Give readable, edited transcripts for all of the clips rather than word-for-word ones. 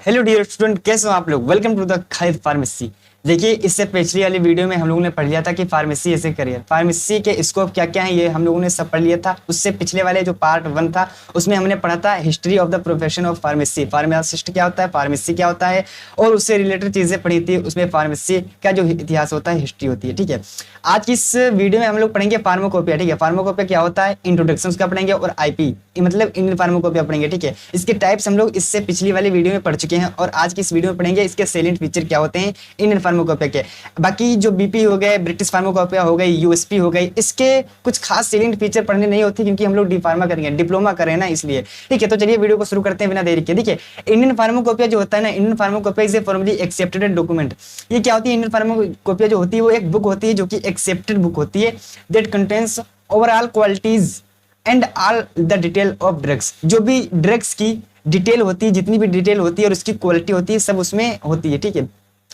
Hello dear student, कैसे हो आप लोग। Welcome to the Khalid pharmacy. देखिए, इससे पिछली वाली वीडियो में हम लोगों ने पढ़ लिया था कि फार्मेसी ऐसे करियर, फार्मेसी के स्कोप क्या क्या है, ये हम लोगों ने सब पढ़ लिया था। उससे पिछले वाले जो पार्ट 1 था उसमें हमने पढ़ा था history of the profession of pharmacy, pharmacist क्या होता है, फार्मेसी क्या होता है, और उससे रिलेटेड चीजें पढ़ी थी। उसमें फार्मेसी का जो इतिहास होता है, हिस्ट्री होती है। ठीक है, आज की इस वीडियो में हम लोग पढ़ेंगे फार्माकोपिया। ठीक है, फार्माकोपिया क्या होता है, इंट्रोडक्शन उसका पढ़ेंगे, और आईपी मतलब इंडियन फार्माकोपिया पढ़ेंगे। ठीक है, इसके टाइप्स हम लोग इससे पिछली वाली वीडियो में पढ़ चुके हैं, और आज की इस वीडियो में पढ़ेंगे इसके सेलेंट फीचर क्या होते हैं इंडियन फार्माकोपिया के। बाकी जो बीपी हो गए, ब्रिटिश फार्माकोपिया हो गई, यूएसपी हो गई, इसके कुछ खास सेलेंट फीचर पढ़ने नहीं होती, क्योंकि हम लोग डी फार्मा करेंगे, डिप्लोमा करें ना, इसलिए। ठीक है, तो चलिए वीडियो को शुरू करते हैं बिना देरी के। देखिए, इंडियन फार्माकोपिया जो होता है ना, Indian pharmacopoeia is a formally accepted document. ये क्या होती है, इंडियन फार्माकोपिया जो होती है वो एक बुक होती है जो कि एक्सेप्टेड बुक होती है, that contains overall qualities and all the detail of drugs. जो भी ड्रग्स की डिटेल होती है, जितनी भी डिटेल होती है और उसकी क्वालिटी होती है, सब उसमें होती है। ठीक है,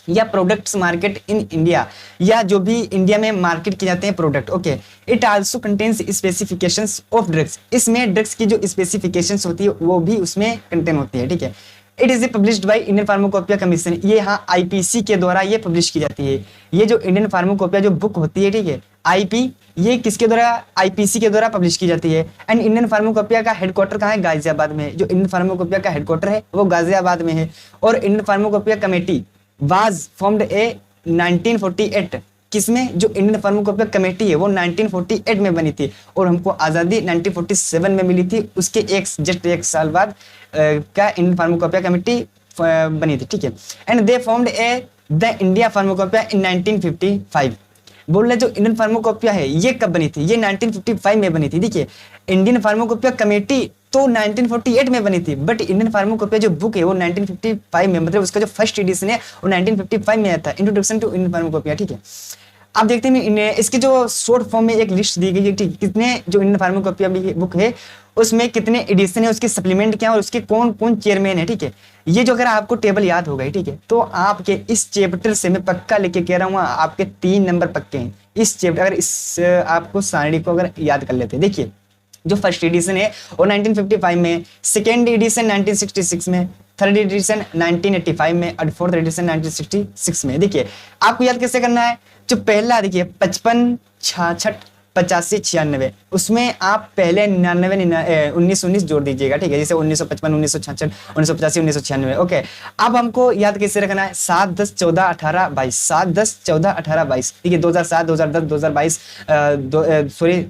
या प्रोडक्ट्स मार्केट इन इंडिया, या जो भी इंडिया में मार्केट किए जाते हैं product. Okay, it also contains specifications of drugs. इसमें ड्रग्स की जो स्पेसिफिकेशंस होती है वो भी उसमें कंटेन होती है। ठीक है, it is published by Indian pharmacopoeia commission. ये यहाँ आईपीसी के द्वारा ये पब्लिश की जाती है। ये जो इंडियन फार्माकोपिया जो बुक होती है, ठीक है, आईपी, ये किसके द्वारा, आईपीसी के द्वारा पब्लिश की जाती है। एंड इंडियन फार्माकोपिया का हेडक्वार्टर कहाँ है, गाजियाबाद में। जो इंडियन फार्माकोपिया का हेडक्वार्टर है वो गाजियाबाद में है। और Indian pharmacopoeia committee was formed ए 1948। किसमें, जो इंडियन फार्माकोपिया कमेटी है वो 1948 में बनी थी, और हमको आज़ादी 1947 में मिली थी। उसके जस्ट एक साल बाद का इंडियन फार्माकोपिया कमेटी बनी थी। ठीक है, and they formed a the India Pharmacopoeia in 1955। बोल रहे जो इंडियन फार्माकोपिया है ये कब बनी थी, ये 1955 में बनी थी। देखिए, इंडियन फार्माकोपिया कमेटी तो 1948 में बनी थी, बट इंडियन फार्माकोपिया जो बुक है वो 1955 में, मतलब उसका जो फर्स्ट एडिशन है वो 1955 में आया था, इंट्रोडक्शन टू इंडियन फार्माकोपिया। ठीक है, आप देखते हैं इसके जो शॉर्ट फॉर्म में एक लिस्ट दी गई है। ठीक, कितने जो इंडियन फार्माकोपिया बुक है उसमें कितने एडिशन है, उसके सप्लीमेंट क्या है, और उसके कौन कौन चेयरमैन है। ठीक है, ये जो अगर आपको टेबल याद हो गई, ठीक है, तो आपके इस चैप्टर से मैं पक्का लेके कह रहा हूँ आपके 3 नंबर पक्के हैं इस चैप्टर। अगर इस आपको सारणी को अगर याद कर लेते हैं। देखिए, जो फर्स्ट एडिशन है वो 1955 में, सेकेंड एडिशन 1966 में, थर्ड एडिशन 1985 में, और फोर्थ एडिशन 1966 में। देखिए, आपको याद कैसे करना है, जो पहला देखिए 55, 66, 85, 96, उसमें आप पहले 99, 19 जोड़ दीजिएगा। ठीक है, जैसे 1955, 1966, 1985, 1996। ओके, अब हमको याद कैसे रखना है, 7, 10, 14, 18, 22, 7, 10, 14, 18, 22। ठीक है, 2007, 2010, 2022,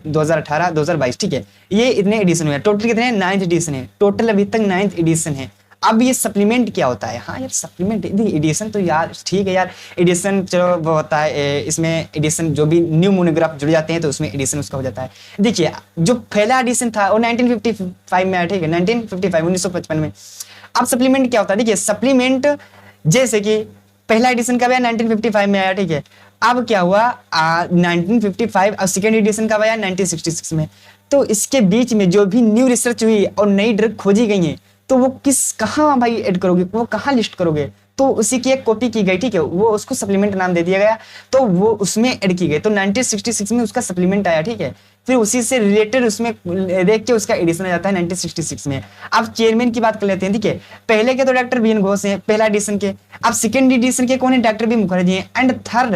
2018, 2022। ठीक है, ये इतने एडिशन हुए, टोटल कितने हैं, 9th एडिशन है, टोटल अभी तक 9th एडिशन है। अब ये सप्लीमेंट क्या होता है, हाँ यार सप्लीमेंट, एडिशन तो यार ठीक है यार, एडिशन चलो वो होता है, इसमें एडिशन जो भी न्यू मोनोग्राफ जुड़ जाते हैं तो उसमें एडिशन उसका हो जाता है। देखिए, जो पहला एडिशन था वो 1955 में आया। ठीक है, 1955, 1955 में। अब सप्लीमेंट क्या होता है, देखिए सप्लीमेंट जैसे कि पहला एडिशन कब आया, 1955 में आया। ठीक है, अब क्या हुआ, 1955 और सेकेंड एडिशन कब आया, 1966 में। तो इसके बीच में जो भी न्यू रिसर्च हुई और नई ड्रग खोजी गई है, तो वो कहाँ भाई ऐड करोगे, वो कहाँ लिस्ट करोगे, तो उसी की एक कॉपी की गई। ठीक है, वो उसको सप्लीमेंट नाम दे दिया गया, तो वो उसमें ऐड की गई, तो 1966 में उसका सप्लीमेंट आया। ठीक है, फिर उसी से रिलेटेड उसमें देख के उसका एडिशन आ जाता है 1966 में। अब चेयरमैन की बात कर लेते हैं। ठीक है, पहले के तो डॉक्टर बी एन घोष हैं पहला एडिशन के, अब सेकेंड एडिशन के कौन है, डॉक्टर बी मुखर्जी हैं, and third,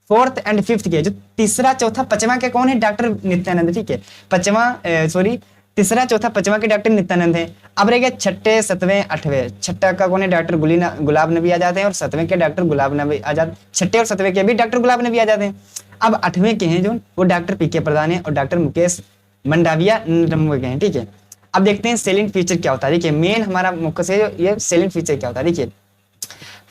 fourth and fifth के जो तीसरा, चौथा, पांचवा के कौन है, डॉक्टर नित्यानंद। ठीक है, तीसरा, चौथा, पांचवा के डॉक्टर नित्यानंद हैं। अब रह गया छठे, 7वें, 8वें। छठा का कौन है, डॉक्टर गुलाब नबी आजाद हैं, और 7वें के डॉक्टर गुलाब नबी आजाद, छठे और 7वें के भी डॉक्टर गुलाब नबी आजाद हैं। अब 8वें के हैं जो वो डॉक्टर पीके प्रधान है और डॉक्टर मुकेश मंडाविया के हैं। ठीक है, अब देखते हैं सेलेंट फीचर क्या होता है। देखिए, मेन हमारा मुख्य से ये सेलेंट फीचर क्या होता है। देखिए,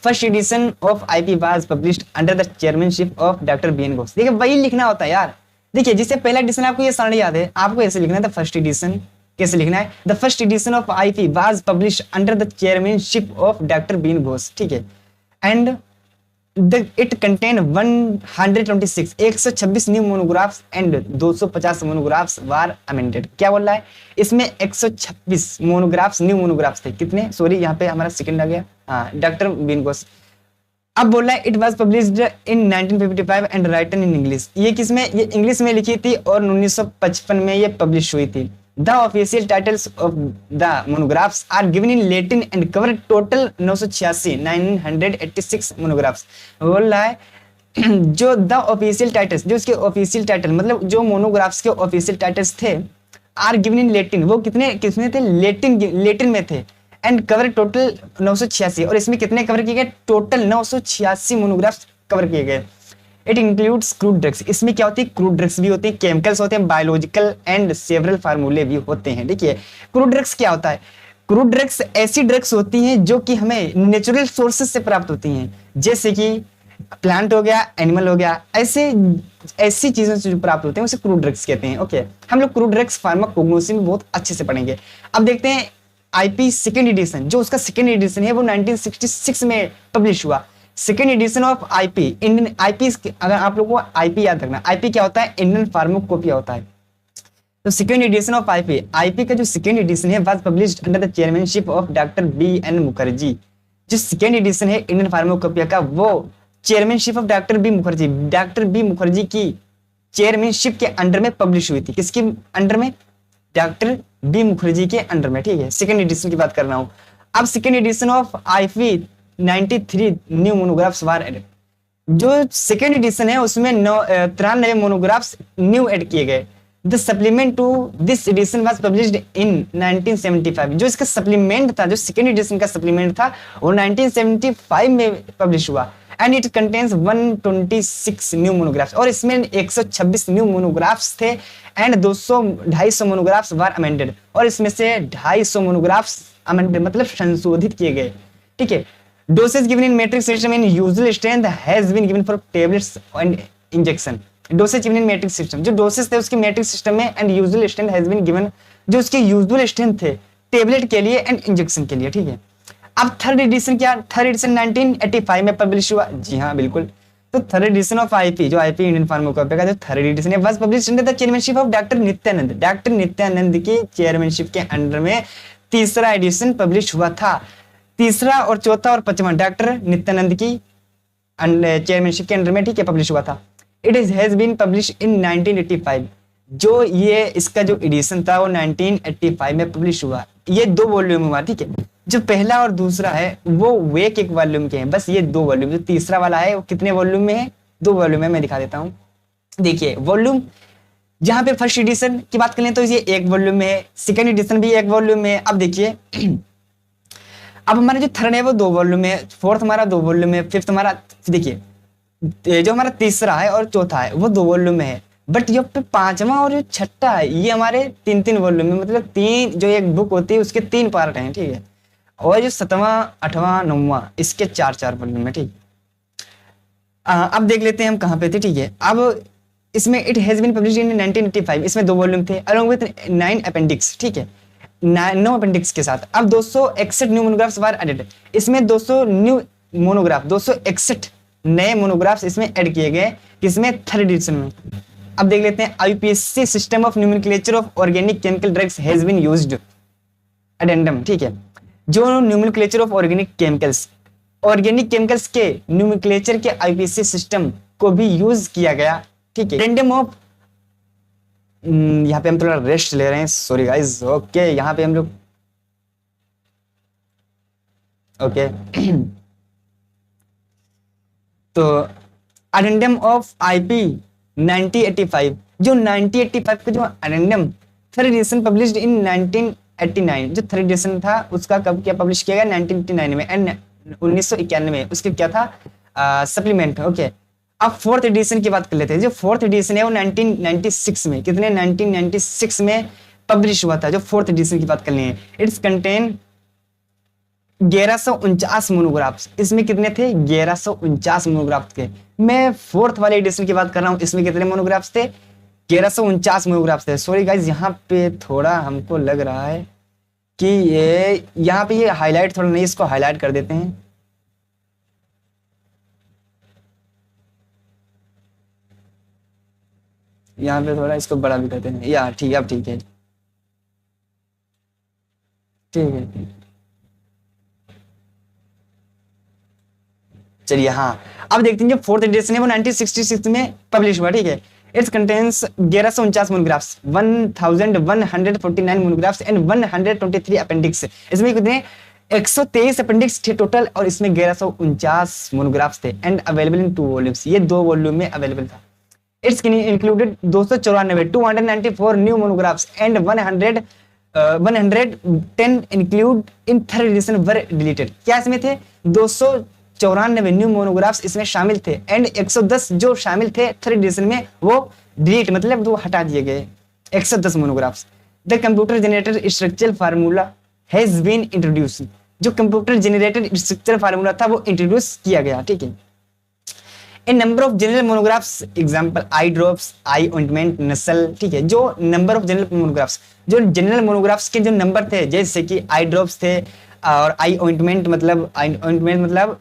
first edition of IP was published under the chairmanship of doctor B N Ghosh. देखिए, वही लिखना होता है यार। देखिए, जिससे पहला एडिशन आपको ये सारणी याद है, आपको ऐसे लिखना है, द फर्स्ट एडिशन कैसे लिखना है, the first edition of IP was published under the chairmanship of doctor B N Ghosh. ठीक है, and it contain 126 new monographs and 250 monographs were amended. क्या बोल रहा है, इसमें 126 मोनोग्राफ्स, न्यू मोनोग्राफ्स थे। कितने, सॉरी यहाँ पे हमारा सेकंड आ गया, हाँ, डॉक्टर बी एन घोष। अब बोल रहा है it was published in 1955 and written in English. ये किसमें, ये इंग्लिश में लिखी थी और 1955 में ये पब्लिश हुई थी। The official titles of the monographs are given in Latin and cover total 986 monographs. बोल रहा है जो द ऑफिशियल टाइटल्स, जो इसके ऑफिशियल टाइटल मतलब जो मोनोग्राफ्स के ऑफिशियल टाइटल्स थे, आर गिवन इन लैटिन, वो कितने किसमें थे, लैटिन में थे, एंड कवर टोटल 986, और इसमें कितने कवर किए गए, टोटल 986 मोनोग्राफ्स कवर किए गए। इट इंक्लूड्स क्रूड ड्रग्स, इसमें क्या होती है, क्रूड ड्रग्स भी होते हैं, केमिकल्स होते हैं, बायोलॉजिकल एंड सेवरल फार्मूले भी होते हैं। देखिए क्रूड ड्रग्स क्या होता है, क्रूड ड्रग्स ऐसी ड्रग्स होती हैं जो कि हमें नेचुरल सोर्सेज से प्राप्त होती हैं, जैसे कि प्लांट हो गया, एनिमल हो गया, ऐसी चीजों से जो प्राप्त होते हैं उसे क्रूड ड्रग्स कहते हैं। ओके, हम लोग क्रूड ड्रग्स फार्माकोग्नोसी में बहुत अच्छे से पढ़ेंगे। अब देखते हैं आईपी सेकेंड एडिशन, जो उसका सेकेंड एडिशन है वो 1966 में पब्लिश हुआ। Second edition of IP, Indian IP, अगर आप लोगों को आईपी याद रखना, आईपी क्या होता है, इंडियन फार्माकोपिया होता है। तो second edition of IP, IP का जो सेकेंड एडिशन है was published under the chairmanship of doctor B N. Mukherjee. जो सेकेंड एडिशन है इंडियन फार्माकोपिया का, वो chairmanship of doctor B Mukherjee, doctor B Mukherjee की चेयरमैनशिप के अंडर में पब्लिश हुई थी। किसके अंडर में, डॉक्टर बी मुखर्जी के अंडर में, ठीक है। सेकेंड एडिशन की बात कर रहा हूं। अब second edition of IP 93 new monographs were added, जो सेकेंड एडिशन है उसमें 93 मोनोग्राफ्स न्यू एड किए गए। The supplement to this edition was published in 1975, जो इसका सप्लीमेंट था, जो सेकेंड एडिशन का सप्लीमेंट था वो 1975 में पब्लिश हुआ। And it contains 126 new monographs, और इसमें 126 न्यू मोनोग्राफ्स थे, एंड 250 मोनोग्राफ्स वर अमेंडेड, और इसमें से 250 मोनोग्राफ्स अमेंडेड मतलब संशोधित किए गए, ठीक है। Dosage given in metric system in usual strength has been given for tablets and injection. Dosage given in metric system, जो डोसेज थे उसके मैट्रिक सिस्टम में, and usual strength has been given, जो उसके यूजुअल स्ट्रेंथ थे tablet के लिए and injection के लिए, ठीक है। अब थर्ड एडिशन क्या, थर्ड एडिशन 1985 में पब्लिश हुआ, जी हाँ बिल्कुल। तो थर्ड एडिशन ऑफ आईपी, जो आईपी इंडियन फार्माकोपिया का जो थर्ड एडिशन है, was published under the chairmanship of doctor Nityanand, doctor Nityanand की चेयरमैनशिप के अंडर में तीसरा एडिशन पब्लिश हुआ था। तीसरा और चौथा और पांचवा डॉक्टर नित्यानंद की चेयरमैनशिप के अंडर में, ठीक है, पब्लिश हुआ था। It has been publish in 1985, जो ये इसका जो एडिशन था वो 1985 में पब्लिश हुआ। ये 2 वॉल्यूम हुआ, ठीक है। जो पहला और दूसरा है वो एक वॉल्यूम के हैं, बस ये 2 वॉल्यूम। जो तीसरा वाला है वो कितने वॉल्यूम में है, 2 वॉल्यूम में, मैं दिखा देता हूँ। देखिए वॉल्यूम, जहां पे फर्स्ट एडिशन की बात करें तो ये 1 वॉल्यूम में है, सेकेंड एडिशन भी 1 वॉल्यूम में है। अब देखिए अब हमारा जो थर्ड है वो 2 वॉल्यूम में, फोर्थ हमारा 2 वॉल्यूम में, फिफ्थ हमारा, देखिए जो हमारा तीसरा है और चौथा है वो 2 वॉल्यूम में है, बट जो पांचवा और जो छठा है ये हमारे 3-3 वॉल्यूम में, मतलब 3, जो एक बुक होती है उसके 3 पार्ट हैं, ठीक है। और जो 7वां 8वां 9वां इसके 4-4 वॉल्यूम में, ठीक। अब देख लेते हैं हम कहाँ पे थे, ठीक है। अब इसमें it has been published in 1985, इसमें 2 वॉल्यूम थे अलॉन्ग विद 9 अपेंडिक्स, ठीक है, 9 अपेंडिक्स के साथ। अब 261 न्यू मोनोग्राफ्स वर एडेड, इसमें 200 न्यू मोनोग्राफ, 261 नए मोनोग्राफ्स इसमें ऐड किए गए, किसमें, थर्ड एडिशन में। अब देख लेते हैं IPSC system of nomenclature of organic chemical drugs has been used addendum, ठीक है। जो न्यूमेनक्लेचर ऑफ ऑर्गेनिक केमिकल्स के न्यूमेनक्लेचर के आईपीएससी सिस्टम को भी यूज किया गया, ठीक है। एडेंडम ऑफ, यहाँ पे हम थोड़ा रेस्ट ले रहे हैं, सॉरी गाइस, ओके। यहाँ पे हम लोग ओके तो अडेंडम ऑफ आईपी 1985, जो 1985 का जो addendum third edition published in 1989, जो थर्ड एडिशन था उसका कब क्या पब्लिश किया गया, 1989 में, एंड 1991 में उसके क्या था, सप्लीमेंट, ओके। अब फोर्थ एडिशन की बात कर लेते हैं। जो फोर्थ एडिशन है वो 1996 में, कितने, 1996 में पब्लिश हुआ था। जो फोर्थ एडिशन की बात करनी है, इट्स कंटेन 1149 मोनोग्राफ्स, इसमें कितने थे, 1149 मोनोग्राफ थे। मैं फोर्थ वाले एडिशन की बात कर रहा हूँ, इसमें कितने मोनोग्राफ्स थे, 1149 मोनोग्राफ्स थे। सॉरी गाइज, यहाँ पे थोड़ा हमको लग रहा है कि ये यहाँ पे ये हाईलाइट थोड़ा नहीं, इसको हाईलाइट कर देते हैं। यहाँ पे थोड़ा इसको बड़ा भी करते हैं, या ठीक है, अब ठीक है, ठीक है, चलिए। हाँ, अब देखते हैं जो फोर्थ एडिशन है वो 1966 में पब्लिश हुआ, ठीक है। It's contains 1149 monographs, 1149 monographs and 123 appendix. इसमें कितने 123 अपेंडिक्स थे टोटल, और इसमें 1149 मोनोग्राफ्स थे एंड अवेलेबल इन 2 वॉल्यूम्स, ये 2 वॉल्यूम में अवेलेबल था। It's included 294 new monographs and 110 include in third edition were deleted. क्या इसमें थे 294 न्यू मोनोग्राफ्स इसमें शामिल थे एंड 110 जो शामिल थे थर्ड एडिशन में वो डिलीट मतलब वो हटा दिए गए 110 monographs. The computer generated structural formula has been introduce, जो कंप्यूटर जनरेटेड स्ट्रक्चरल फार्मूला था वो इंट्रोड्यूस किया गया, ठीक है। In number of general monographs example eye drops, eye ointment, nasal, ठीक है। जो नंबर ऑफ जनरल मोनोग्राफ्स, जो जनरल मोनोग्राफ्स के जो नंबर थे, जैसे कि आई ड्रॉप्स थे और आई ऑइंटमेंट मतलब ऑइंटमेंट मतलब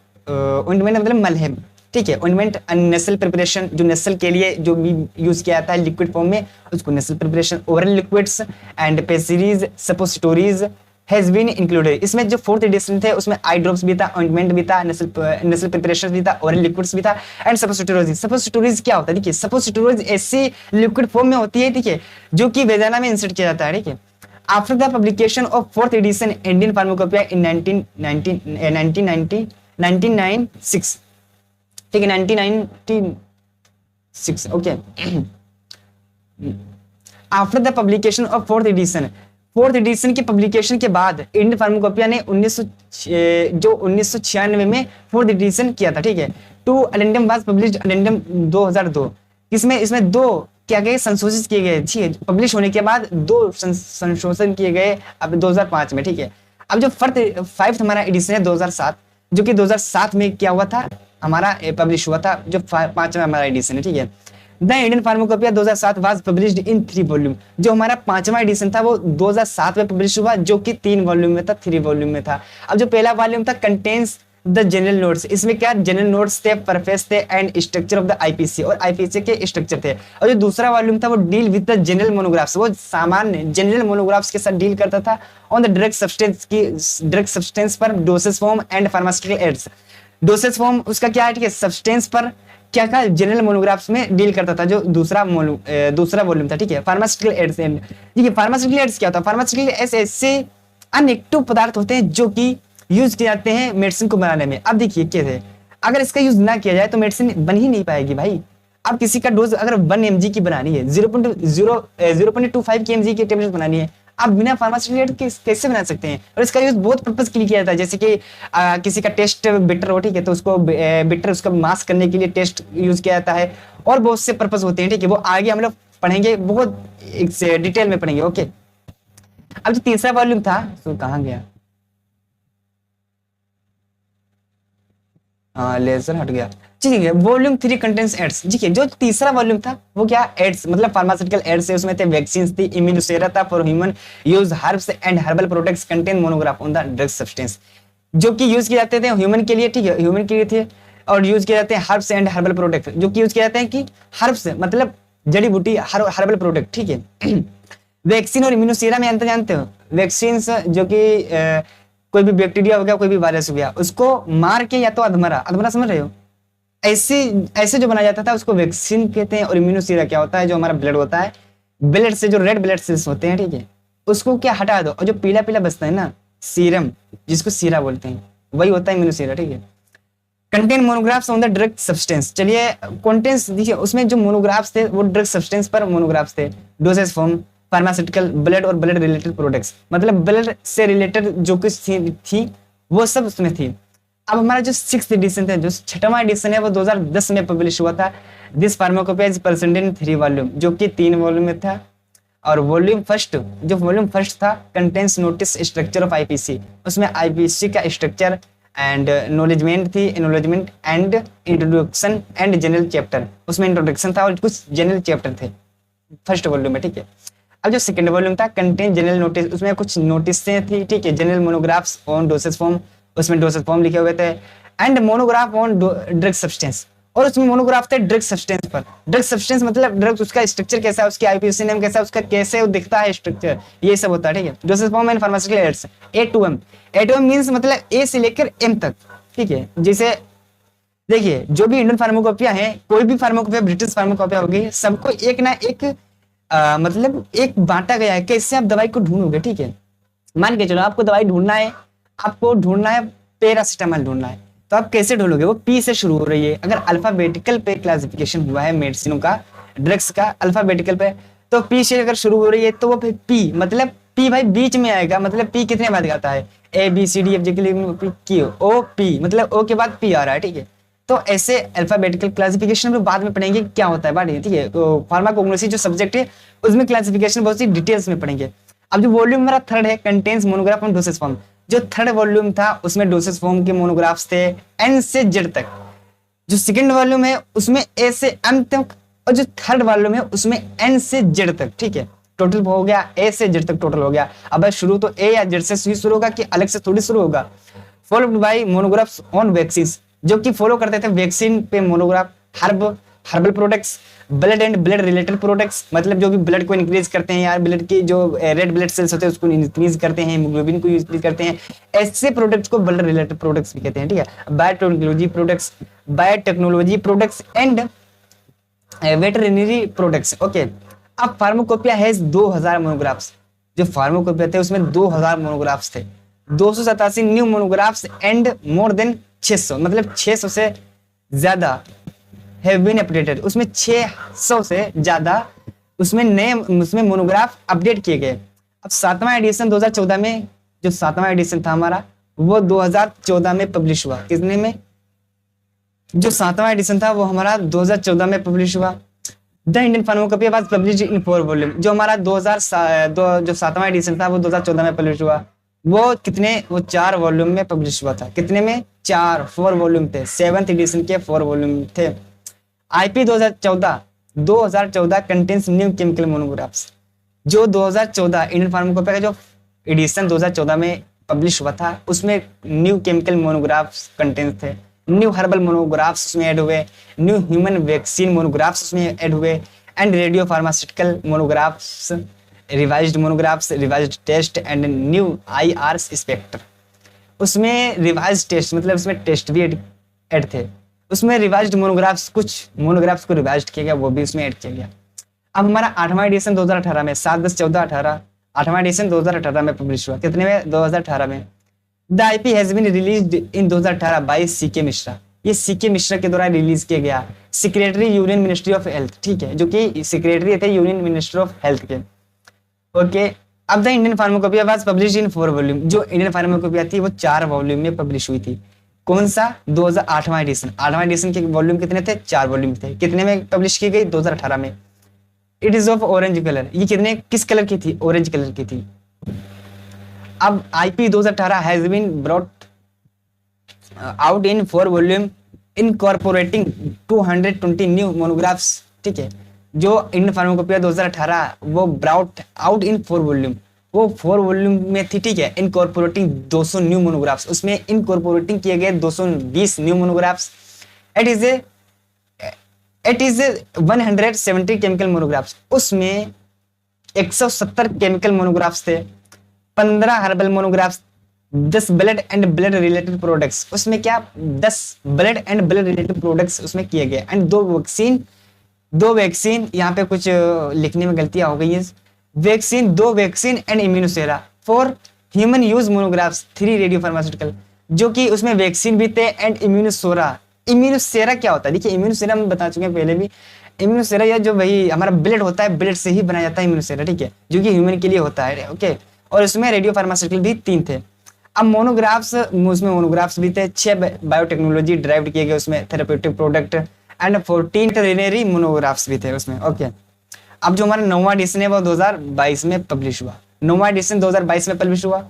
मलहम, ठीक है। ऑइंटमेंट नसल प्रिपरेशन, जो नसल के लिए जो भी यूज किया जाता है लिक्विड फॉर्म में उसको nasal preparation, oral liquids and pessaries, suppositories has been included. इसमें जो 4th एडिशन थे उसमें आई ड्रॉप्स भी था, ऑइंटमेंट भी था, नसल प्रिपरेशन भी था, ओरल लिक्विड्स भी था एंड सपोजिटोरीज। सपोजिटोरीज क्या होता है, देखिए सपोजिटोरीज ऐसी लिक्विड फॉर्म में होती है, ठीक है, जो कि वेजाना में इंसर्ट किया जाता है, ठीक है। After the publication of 4th edition Indian Pharmacopoeia in 1996, ठीक है, 1996, okay. After the publication of 4th edition के पब्लिकेशन के बाद इंडियन फार्माकोपिया ने 1996 में 4th एडिशन किया था, ठीक है। Two addendum was published, addendum 2002, इसमें 2 क्या गए संशोधित किए गए, ठीक है। पब्लिश होने के बाद 2 संशोधन किए गए अब 2005 में, ठीक है। अब जो 5th हमारा एडिशन है 2007, जो कि 2007 में क्या हुआ था हमारा पब्लिश हुआ था, जो 5वां हमारा एडिशन है, ठीक है। The Indian pharmacopoeia 2007 was published in 3 volume, जो हमारा 5वां एडिशन था वो 2007 में पब्लिश हुआ, जो कि 3 वॉल्यूम में था, 3 वॉल्यूम में था। अब जो पहला वॉल्यूम था कंटेन्स द जनरल नोट्स, इसमें क्या जनरल नोट्स थे, परफेस थे and structure of the IPC, और आईपीसी के स्ट्रक्चर थे। और जो दूसरा वॉल्यूम था वो deal with the general monographs, वो सामान्य जनरल मोनोग्राफ्स के साथ डील करता था ऑन द ड्रग सब्सटेंस पर dosage form and pharmaceutical ads. Dosage form उसका क्या है, ठीक है, सब्सटेंस पर क्या का जनरल मोनोग्राफ्स में डील करता था, जो दूसरा वॉल्यूम था, ठीक है। फार्मास्यूटिकल एड्स, ठीक है। फार्मास्यूटिकल एड्स क्या होता है, फार्मास्यूटिकल ऐसे अनएक्टिव पदार्थ होते हैं जो कि यूज किए जाते हैं मेडिसिन को बनाने में। अब देखिए कैसे, अगर इसका यूज ना किया जाए तो मेडिसिन बन ही नहीं पाएगी भाई। अब किसी का डोज अगर 1 mg की बनानी है, 0.25 की mg की टेबलेट बनानी है, आप बिना फार्मास्यूटिकल कैसे बना सकते हैं। और इसका यूज बहुत पर्पस के लिए किया जाता है, जैसे कि किसी का टेस्ट बिटर हो, ठीक है, तो उसको बिटर उसका मास्क करने के लिए टेस्ट यूज किया जाता है, और बहुत से पर्पस होते हैं, ठीक है। वो आगे हम लोग पढ़ेंगे, बहुत डिटेल में पढ़ेंगे, ओके। अब जो तीसरा वॉल्यूम था तो कहाँ गया, लेजर हट गया, ठीक है। वॉल्यूम 3 कंटेन्स एड्स, ठीक है। जो तीसरा वॉल्यूम था वो क्या एड्स मतलब फार्मास्यूटिकल एड्स है, उसमें थे वैक्सीन थी, इम्यूनोसेरा था for human use, herbs and herbal products contain monograph on the drug substance, जो कि यूज किए जाते थे ह्यूमन के लिए, ठीक है, ह्यूमन के लिए थे। और यूज किए जाते हैं हर्ब्स एंड हर्बल प्रोडक्ट, जो कि यूज किए जाते हैं कि हर्ब्स मतलब जड़ी बूटी, हर्बल प्रोडक्ट, ठीक है। वैक्सीन और इम्यूनोसेरा में अंतर जानते हो, वैक्सीन जो कि कोई भी बैक्टीरिया हो गया, कोई भी वायरस हो गया, उसको मार के या तो अधमरा समझ रहे हो, ऐसे जो बनाया जाता था उसको वैक्सीन कहते हैं। और इम्यूनोसेरा क्या होता है, जो हमारा ब्लड होता है, ब्लड से जो रेड ब्लड सेल्स होते हैं, ठीक है, उसको क्या हटा दो, और जो पीला पीला बचता है ना सीरम, जिसको सीरा बोलते हैं, वही होता है इम्यूनोसेरा, ठीक है। Contain monographs on the drug substance, चलिए कंटेंट्स देखिए, उसमें जो मोनोग्राफ्स थे वो ड्रग सब्सटेंस पर मोनोग्राफ्स थे। डोसेज फॉर्म फार्मास्यूटिकल, ब्लड और ब्लड रिलेटेड प्रोडक्ट्स, मतलब ब्लड से रिलेटेड जो कुछ थी वो सब उसमें थी। अब हमारा जो 6th एडिशन था, जो 6वां एडिशन है, वो 2010 में पब्लिश हुआ था। This pharmacopoeia is present in 3 volume, जो कि 3 वॉल्यूम में था। और वॉल्यूम फर्स्ट था contains notice structure of IPC, उसमें आईपीसी का स्ट्रक्चर एंड नॉलेजमेंट थी, acknowledgement and introduction and general chapter, उसमें इंट्रोडक्शन था और कुछ जनरल चैप्टर थे फर्स्ट वॉल्यूम में, ठीक है। अब जो सेकंड वॉल्यूम था कंटेन जनरल नोटिस, उसमें कुछ नोटिसें थी, ठीक है, general monographs on dosage form, उसमें डोसेज फॉर्म लिखे हुए थे, and monograph on drug substance, और उसमें मोनोग्राफ थे ड्रग सब्सटेंस पर। ड्रग सब्सटेंस मतलब ड्रग, उसका स्ट्रक्चर कैसा है, उसकी आईपीसी नेम कैसा है, उसका कैसे वो दिखता है स्ट्रक्चर, ये सब होता है, ठीक है। Dosage form and pharmaceutical ads, A to M means मतलब A से लेकर M तक, ठीक है। जैसे देखिए जो भी इंडियन फार्माकोपिया है, कोई भी फार्माकोपिया ब्रिटिश फार्माकोपिया होगी, सबको एक ना एक मतलब एक बांटा गया है कैसे आप दवाई को ढूंढोगे। ठीक है, मान के चलो आपको दवाई ढूंढना है, आपको ढूंढना है पैरासिटामोल ढूंढना है, तो आप कैसे ढूंढोगे? वो पी से शुरू हो रही है। अगर अल्फाबेटिकल पे क्लासिफिकेशन हुआ है मेडिसिनों का, ड्रग्स का अल्फाबेटिकल पे, तो पी से अगर शुरू हो रही है तो वो फिर पी, मतलब पी भाई बीच में आएगा, मतलब पी कितने बाद आता है? A B C D F G के लिए क्यू ओ पी, मतलब ओ के बाद पी आ रहा है। ठीक है, तो ऐसे अल्फाबेटिकल क्लासिफिकेशन में बाद में पढ़ेंगे क्या होता है बात। ठीक है, तो फार्माकोग्नोसी जो सब्जेक्ट है उसमें क्लासिफिकेशन बहुत सी डिटेल्स में पढ़ेंगे। अब जो वॉल्यूम मेरा थर्ड है, contains monograph on dosage form, जो थर्ड वॉल्यूम था उसमें डोसेज फॉर्म के मोनोग्राफ्स थे एन से जेड तक। जो सेकंड वॉल्यूम है उसमें ए से एम तक, और जो थर्ड वॉल्यूम है उसमें एन से जेड तक। ठीक है, टोटल हो गया ए से जेड तक टोटल हो गया। अब शुरू तो ए या जेड से शुरू होगा कि अलग से थोड़ी शुरू होगा। Followed by monographs on vaccine, जो कि फॉलो करते थे वैक्सीन पे monograph, herbal products, blood and blood related products, मतलब जो भी ब्लड को इंक्रीज करते हैं यार, ब्लड की जो रेड ब्लड सेल्स होते हैं उसको इंक्रीज करते हैं, हीमोग्लोबिन को इंक्रीज करते हैं, ऐसे प्रोडक्ट्स को ब्लड रिलेटेड प्रोडक्ट्स भी कहते हैं। ठीक है, biotechnology products and veterinary products. Okay, अब फार्माकोपिया हैज 2000 मोनोग्राफ्स, जो फार्माकोपिया थे उसमें 2000 मोनोग्राफ्स थे, 287 new monographs and more than 600, मतलब 600 से ज्यादा हैव बीन अपडेटेड, उसमें 600 से ज्यादा उसमें नए उसमें मोनोग्राफ अपडेट किए गए। अब 7वां एडिशन 2014 में, जो 7वां एडिशन था हमारा वो 2014 में पब्लिश हुआ। कितने में? जो 7वां एडिशन था वो हमारा 2014 में पब्लिश हुआ। The Indian pharmacopoeia was published in 4 volume, जो हमारा जो 7वां एडिशन था वो 2014 में पब्लिश हुआ। वो कितने? वो 4 वॉल्यूम में पब्लिश हुआ था। कितने में? 4 वॉल्यूम थे, 7th एडिशन के 4 वॉल्यूम थे। IP 2014 contains new chemical monographs, जो 2014 इंडियन फार्माकोपिया का जो एडिशन 2014 में पब्लिश हुआ था उसमें न्यू केमिकल मोनोग्राफ्स कंटेंट्स थे, न्यू हर्बल मोनोग्राफ्स उसमें ऐड हुए, न्यू ह्यूमन वैक्सीन मोनोग्राफ्स उसमें ऐड हुए, and radio pharmaceutical monographs, revised monographs, revised test and new IR spectra. उसमें रिवाइज्ड टेस्ट मतलब उसमें टेस्ट भी ऐड थे, उसमें रिवाइज्ड मोनोग्राफ्स, कुछ मोनोग्राफ्स को रिवाइज्ड किया गया, वो भी उसमें ऐड किया गया। अब हमारा 8वां एडिशन 2018 में 7, 10, 14, 18 8वां एडिशन 2018 में पब्लिश हुआ। कितने में? 2018 में। The IP has been released in 2018 by CK Mishra, ये सीके मिश्रा के द्वारा रिलीज किया गया, secretary union ministry of health. ठीक है, जो कि सेक्रेटरी थे यूनियन मिनिस्टर ऑफ हेल्थ के। ओके, अब the Indian pharmacopoeia was published in 4 volume, जो इंडियन फार्माकोपिया थी वो 4 वॉल्यूम में पब्लिश हुई थी। कौन सा? 2008वां एडिशन। 8वां एडिशन के वॉल्यूम कितने थे? 4 वॉल्यूम थे। कितने में पब्लिश की गई? 2018 में। It is of orange colour, ये कितने किस कलर की थी? ऑरेंज कलर की थी। अब IP 2018 has been brought out in 4 volume incorporating 220 new monographs. ठीक है, जो इंडियन फार्माकोपिया 2018 वो ब्रॉट आउट इन 4 वॉल्यूम, वो 4 वॉल्यूम में थी। ठीक है, इनकॉर्पोरेटिंग 200 न्यू मोनोग्राफ्स, उसमें इनकॉर्पोरेटिंग किए गए 220 new monographs. It is 170 chemical monographs, उसमें 170 केमिकल मोनोग्राफ्स थे, 15 herbal monographs, 10 blood and blood related products, उसमें क्या 10 blood and blood related products उसमें किए गए, एंड 2 वैक्सीन यहाँ पे कुछ लिखने में गलतियां हो गई है। दो vaccine and immunosera for human use monographs, 3 radio pharmaceutical, जो कि उसमें वैक्सीन भी थे एंड इम्यूनोसेरा क्या होता है? देखिए इम्यूनोसेरा हम बता चुके हैं पहले भी। इम्यूनोसेरा या जो वही हमारा ब्लड होता है, ब्लड से ही बनाया जाता है इम्यूनोसेरा। ठीक है, जो कि ह्यूमन के लिए होता है। ओके, और उसमें रेडियो फार्मास्यूटिकल भी 3 थे। अब उसमें मोनोग्राफ्स भी थे, 6 बायोटेक्नोलॉजी ड्राइव किए गए उसमें therapeutic product, and 14 veterinary monographs भी थे उसमें। ओके, अब जो हमारा 9वां एडिशन है वो 2022 में पब्लिश हुआ। 9वां एडिशन 2022 में पब्लिश हुआ,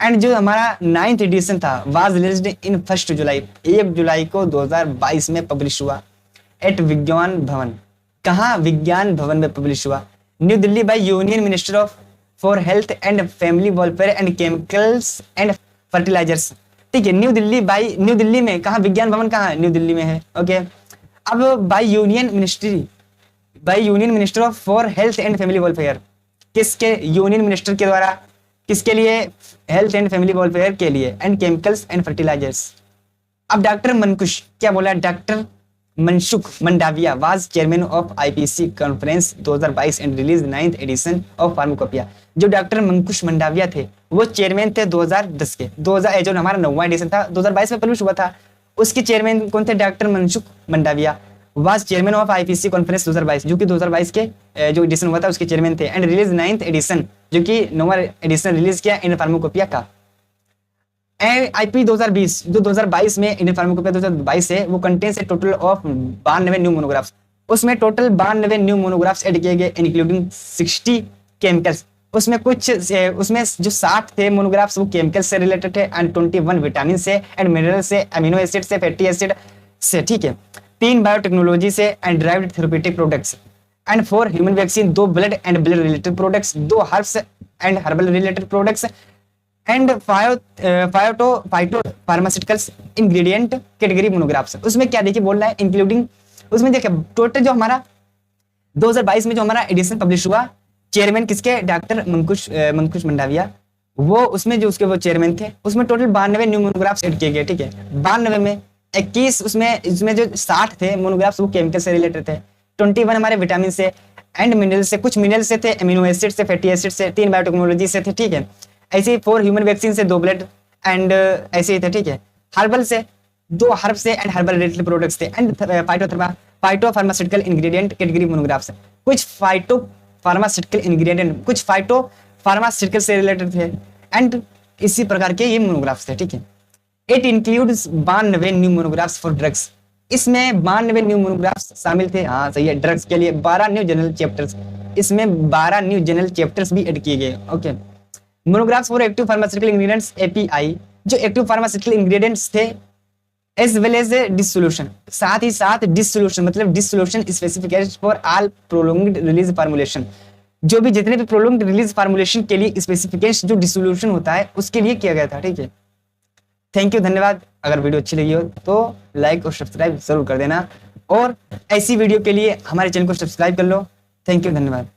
एंड जो हमारा 9th एडिशन था वाज रिलीज्ड इन 1 जुलाई, 1 जुलाई को 2022 में पब्लिश हुआ एट विज्ञान भवन। कहाँ? विज्ञान भवन में पब्लिश हुआ, new Delhi by union minister of for health and family welfare and chemicals and fertilizers. ठीक है, न्यू दिल्ली में कहाँ? विज्ञान भवन कहाँ है? न्यू दिल्ली में है। ओके, अब bye union minister of for health and family welfare, किसके? यूनियन मिनिस्टर के द्वारा, किसके लिए? हेल्थ एंड फैमिली वेलफेयर के लिए, एंड केमिकल्स एंड फर्टिलाइजर्स। अब डॉक्टर मनकुश क्या बोला, doctor Mansukh Mandaviya was chairman of IPC conference 2022 and release 9th edition of pharmacopoeia. जो डॉक्टर मनकुश मंडाविया थे वो चेयरमैन थे 2010 के, 2000 जो हमारा 9वां एडिशन था 2022 में पब्लिश हुआ था, उसके चेयरमैन कौन थे, doctor Mansukh Mandaviya was chairman of IPC conference 2022, जो कि 2022 के जो एडिशन हुआ था उसके चेयरमैन थे, एंड रिलीज 9th एडिशन, जो कि 9वां एडिशन रिलीज किया इन फार्माकोपिया का। आईपी 2020 जो 2022 में इंडियन फार्माकोपिया 2022 है वो contains A total of 92 new monographs, उसमें टोटल 92 न्यू मोनोग्राफ्स ऐड किए गए इंक्लूडिंग 60 केमिकल्स, उसमें उसमें जो 60 थे मोनोग्राफ्स वो केमिकल से रिलेटेड थे एंड 21 विटामिन से एंड मिनरल से, अमीनो एसिड से, फैटी एसिड से, ठीक है, 3 बायोटेक्नोलॉजी से and derived therapeutic products and 4 human vaccine, 2 blood and blood related products, 2 herbs and herbal related products and phyto pharmaceuticals ingredient category monographs. उसमें क्या देखिए बोल रहा है इंक्लूडिंग, उसमें देखिए टोटल जो हमारा 2022 में जो हमारा एडिशन पब्लिश हुआ, चेयरमैन किसके, डॉक्टर मनकुश मंडाविया, वो उसमें जो उसके वो चेयरमैन थे, उसमें टोटल 92 न्यू मोनोग्राफ्स ऐड किए गए, ठीक है, 92 में 21 उसमें जो 60 थे मोनोग्राफ्स वो केमिकल से रिलेटेड थे, 21 हमारे विटामिन से एंड मिनरल से, कुछ मिनरल से थे, अमीनो एसिड से, फैटी एसिड से, 3 बायोटेक्नोलॉजी से थे, ठीक है, ऐसे ही 4 ह्यूमन वैक्सीन से, 2 ब्लड एंड ऐसे ही थे, ठीक है, हर्बल से 2 हर्ब से एंड हर्बल रिलेटेड प्रोडक्ट्स थे and phyto pharmaceutical ingredient category monographs, कुछ फाइटो फार्मास्यूटिकल इंग्रेडिएंट, कुछ फाइटो फार्मास्यूटिकल से रिलेटेड थे एंड इसी प्रकार के ये मोनोग्राफ्स थे, ठीक है। It includes 92 new monographs for drugs, इसमें 92 न्यू मोनोग्राफ्स शामिल थे, हाँ सही है, ड्रग्स के लिए 12 न्यू जनरल चैप्टर्स, इसमें 12 न्यू जनरल चैप्टर्स भी ऐड किए गए, okay. Monographs for active pharmaceutical ingredients API, जो एक्टिव फार्मास्यूटिकल इंग्रेडिएंट्स थे एज वेल एज डिसोल्यूशन, साथ ही साथ डिसोल्यूशन मतलब dissolution specification for all prolonged release formulation, जो भी जितने भी प्रोलॉन्ग्ड रिलीज फार्मूलेशन के लिए स्पेसिफिकेशन जो डिसोल्यूशन होता है उसके लिए किया गया था, ठीक है। थैंक यू, धन्यवाद। अगर वीडियो अच्छी लगी हो तो लाइक और सब्सक्राइब जरूर कर देना और ऐसी वीडियो के लिए हमारे चैनल को सब्सक्राइब कर लो। थैंक यू, धन्यवाद।